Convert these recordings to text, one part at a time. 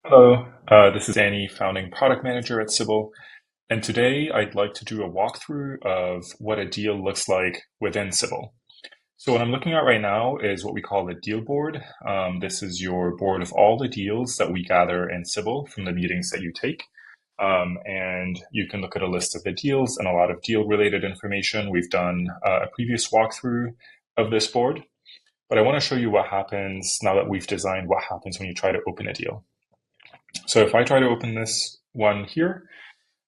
Hello, this is Danny, founding product manager at Sybill, and today I'd like to do a walkthrough of what a deal looks like within Sybill. So what I'm looking at right now is what we call a deal board. This is your board of all the deals that we gather in Sybill from the meetings that you take. And you can look at a list of the deals and a lot of deal-related information. We've done a previous walkthrough of this board, but I want to show you what happens now that we've designed what happens when you try to open a deal. So if I try to open this one here,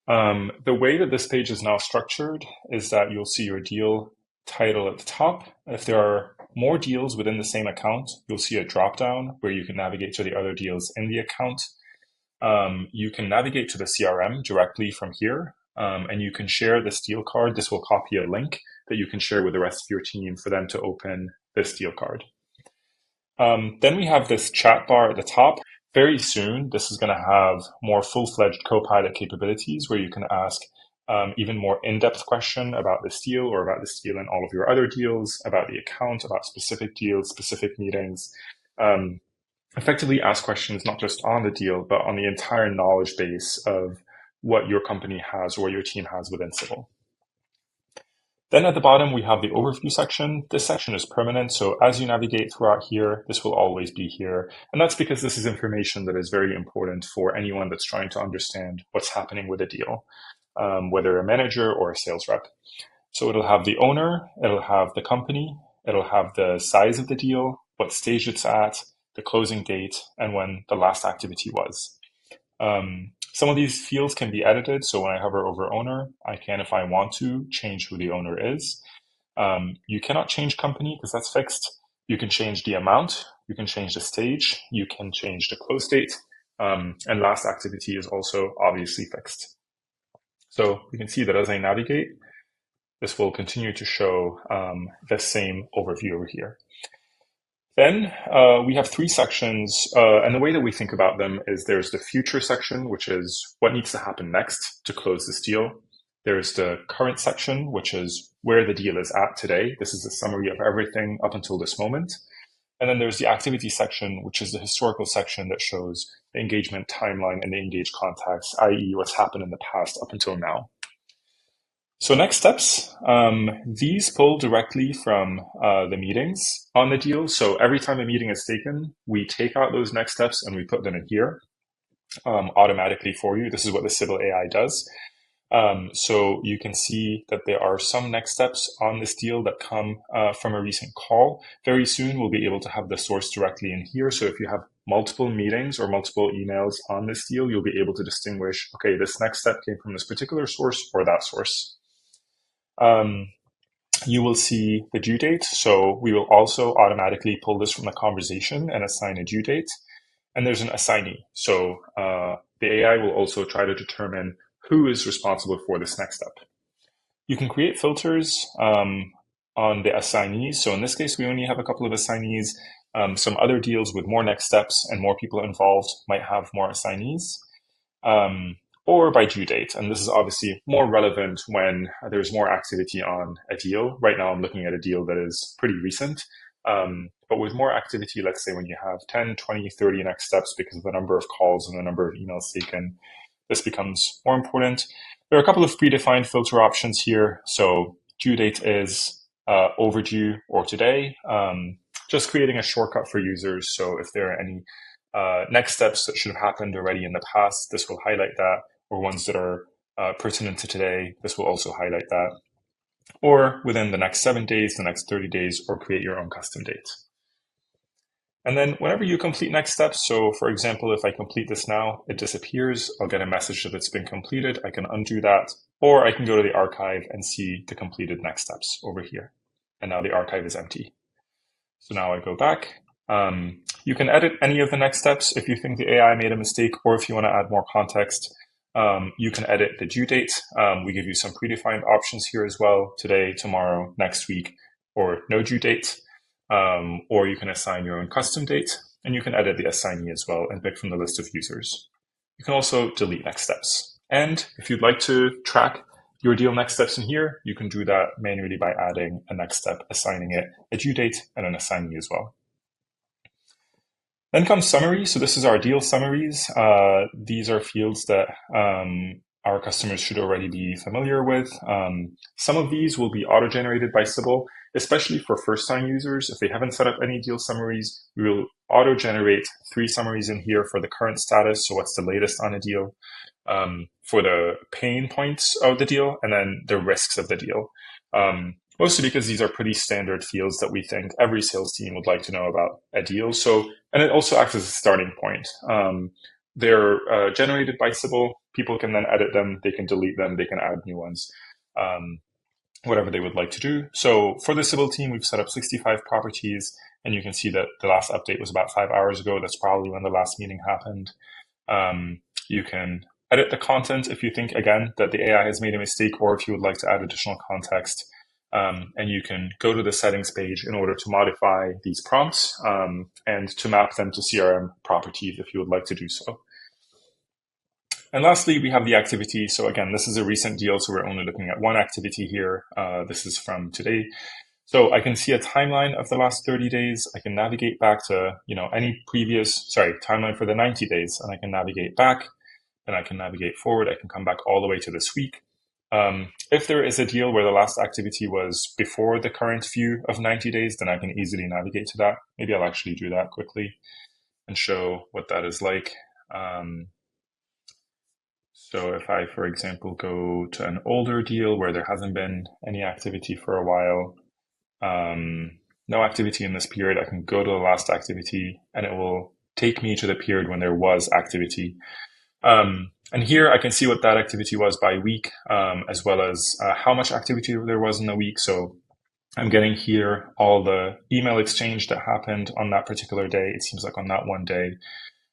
the way that this page is now structured is that you'll see your deal title at the top. If there are more deals within the same account, you'll see a drop down where you can navigate to the other deals in the account. You can navigate to the CRM directly from here, and you can share this deal card. This will copy a link that you can share with the rest of your team for them to open this deal card. Then we have this chat bar at the top. Very soon, this is going to have more full-fledged Copilot capabilities where you can ask even more in-depth question about this deal or about this deal and all of your other deals, about the account, about specific deals, specific meetings. Effectively ask questions not just on the deal, but on the entire knowledge base of what your company has or what your team has within Sybill. Then at the bottom, we have the overview section. This section is permanent, so as you navigate throughout here, this will always be here. And that's because this is information that is very important for anyone that's trying to understand what's happening with a deal, whether a manager or a sales rep. So it'll have the owner, it'll have the company, it'll have the size of the deal, what stage it's at, the closing date, and when the last activity was. Some of these fields can be edited. So when I hover over owner, I can, if I want to, change who the owner is. You cannot change company because that's fixed. You can change the amount. You can change the stage. You can change the close date. And last activity is also obviously fixed. So you can see that as I navigate, this will continue to show the same overview over here. Then we have three sections, and the way that we think about them is there's the future section, which is what needs to happen next to close this deal. There's the current section, which is where the deal is at today. This is a summary of everything up until this moment. And then there's the activity section, which is the historical section that shows the engagement timeline and the engaged contacts, i.e. what's happened in the past up until now. So next steps, these pull directly from the meetings on the deal. So every time a meeting is taken, we take out those next steps and we put them in here automatically for you. This is what the Sybill AI does. So you can see that there are some next steps on this deal that come from a recent call. Very soon, we'll be able to have the source directly in here. So if you have multiple meetings or multiple emails on this deal, you'll be able to distinguish, okay, this next step came from this particular source or that source. You will see the due date. So we will also automatically pull this from the conversation and assign a due date. And there's an assignee. So the AI will also try to determine who is responsible for this next step. You can create filters on the assignees. So in this case, we only have a couple of assignees. Some other deals with more next steps and more people involved might have more assignees. Or by due date. And this is obviously more relevant when there's more activity on a deal. Right now, I'm looking at a deal that is pretty recent. But with more activity, let's say when you have 10, 20, 30 next steps because of the number of calls and the number of emails taken, this becomes more important. There are a couple of predefined filter options here. So due date is overdue or today, just creating a shortcut for users. So if there are any next steps that should have happened already in the past, this will highlight that, or ones that are pertinent to today, this will also highlight that. Or within the next 7 days, the next 30 days, or create your own custom date. And then whenever you complete next steps, so for example, if I complete this now, it disappears. I'll get a message that it's been completed. I can undo that, or I can go to the archive and see the completed next steps over here. And now the archive is empty. So now I go back. You can edit any of the next steps if you think the AI made a mistake, or if you want to add more context. You can edit the due date. We give you some predefined options here as well, today, tomorrow, next week, or no due date. Or you can assign your own custom date, and you can edit the assignee as well and pick from the list of users. You can also delete next steps. And if you'd like to track your deal next steps in here, you can do that manually by adding a next step, assigning it a due date and an assignee as well. Then comes summary. So this is our deal summaries. These are fields that our customers should already be familiar with. Some of these will be auto-generated by Sybill, especially for first-time users. If they haven't set up any deal summaries, we will auto-generate 3 summaries in here for the current status. So what's the latest on a deal, for the pain points of the deal, and then the risks of the deal. Mostly because these are pretty standard fields that we think every sales team would like to know about a deal. So, and it also acts as a starting point. They're generated by Sybill. People can then edit them. They can delete them. They can add new ones, whatever they would like to do. So for the Sybill team, we've set up 65 properties, and you can see that the last update was about 5 hours ago. That's probably when the last meeting happened. You can edit the content if you think, again, that the AI has made a mistake, or if you would like to add additional context. And you can go to the settings page in order to modify these prompts and to map them to CRM properties if you would like to do so. And lastly, we have the activity. So again, this is a recent deal, so we're only looking at one activity here. This is from today. So I can see a timeline of the last 30 days. I can navigate back to any previous, timeline for the 90 days, and I can navigate back, and I can navigate forward. I can come back all the way to this week. If there is a deal where the last activity was before the current view of 90 days, then I can easily navigate to that. Maybe I'll actually do that quickly and show what that is like. So if I, for example, go to an older deal where there hasn't been any activity for a while, no activity in this period, I can go to the last activity and it will take me to the period when there was activity. And here I can see what that activity was by week, as well as how much activity there was in the week. So I'm getting here all the email exchange that happened on that particular day. It seems like on that one day, it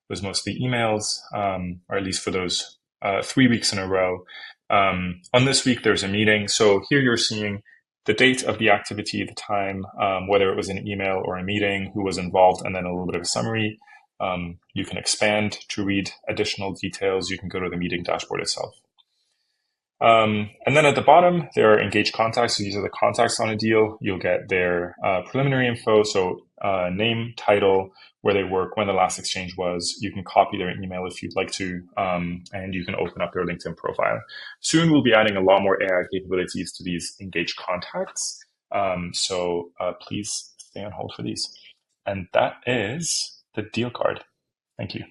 was mostly emails, or at least for those 3 weeks in a row. On this week, there's a meeting. So here you're seeing the date of the activity, the time, whether it was an email or a meeting, who was involved, and then a little bit of a summary. You can expand to read additional details. You can go to the meeting dashboard itself. And then at the bottom, there are engaged contacts. So these are the contacts on a deal. You'll get their preliminary info, so name, title, where they work, when the last exchange was. You can copy their email if you'd like to, and you can open up their LinkedIn profile. Soon we'll be adding a lot more AI capabilities to these engaged contacts. So please stay on hold for these. And that is the deal card. Thank you.